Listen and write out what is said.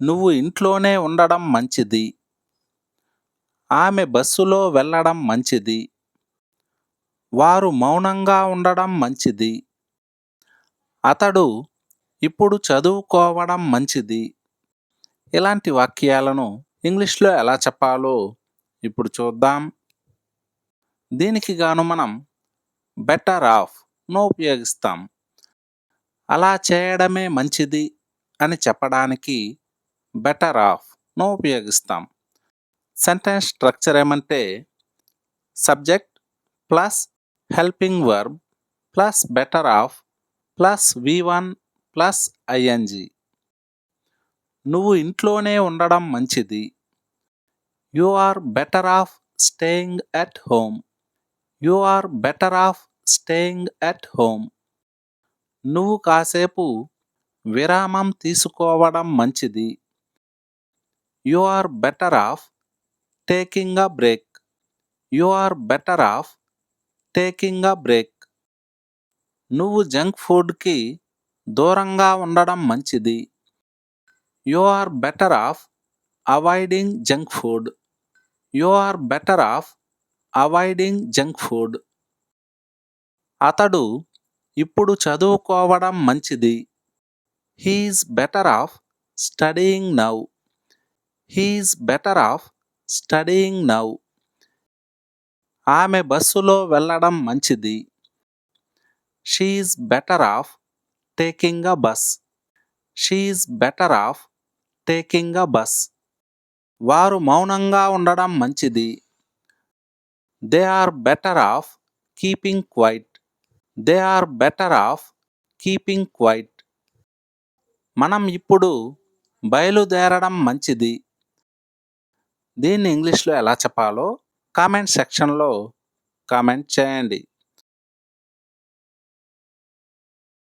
నువ్వు ఇంట్లోనే ఉండడం మంచిది. ఆమె బస్సులో వెళ్ళడం మంచిది. వారు మౌనంగా ఉండడం మంచిది. అతడు ఇప్పుడు చదువుకోవడం మంచిది. ఇలాంటి వాక్యాలను ఇంగ్లీష్లో ఎలా చెప్పాలో ఇప్పుడు చూద్దాం. దీనికి గాను మనం బెటర్ ఆఫ్ను ఉపయోగిస్తాం. అలా చేయడమే మంచిది అని చెప్పడానికి బెటర్ ఆఫ్ను ఉపయోగిస్తాం. సెంటెన్స్ స్ట్రక్చర్ ఏమంటే subject plus helping verb plus better off plus V1 plus ING. నువ్వు ఇంట్లోనే ఉండడం మంచిది. You are better off staying at home. You are better off staying at home. నువ్వు కాసేపు విరామం తీసుకోవడం మంచిది. You are better off taking a break. You are better off taking a break. నువ్వు జంక్ ఫుడ్కి దూరంగా ఉండడం మంచిది. You are better off avoiding junk food. You are better off avoiding junk food. అతడు ఇప్పుడు చదువుకోవడం మంచిది. He's better off studying now. He's better off studying now. ఆమె బస్సులో వెళ్ళడం మంచిది. She is better off taking a bus. She is better off taking a bus. వారు మౌనంగా ఉండడం మంచిది. They are better off keeping quiet. They are better off keeping quiet. మనం ఇప్పుడు బయలుదేరడం మంచిది. దీన్ని ఇంగ్లీష్లో ఎలా చెప్పాలో కామెంట్ సెక్షన్లో కామెంట్ చేయండి.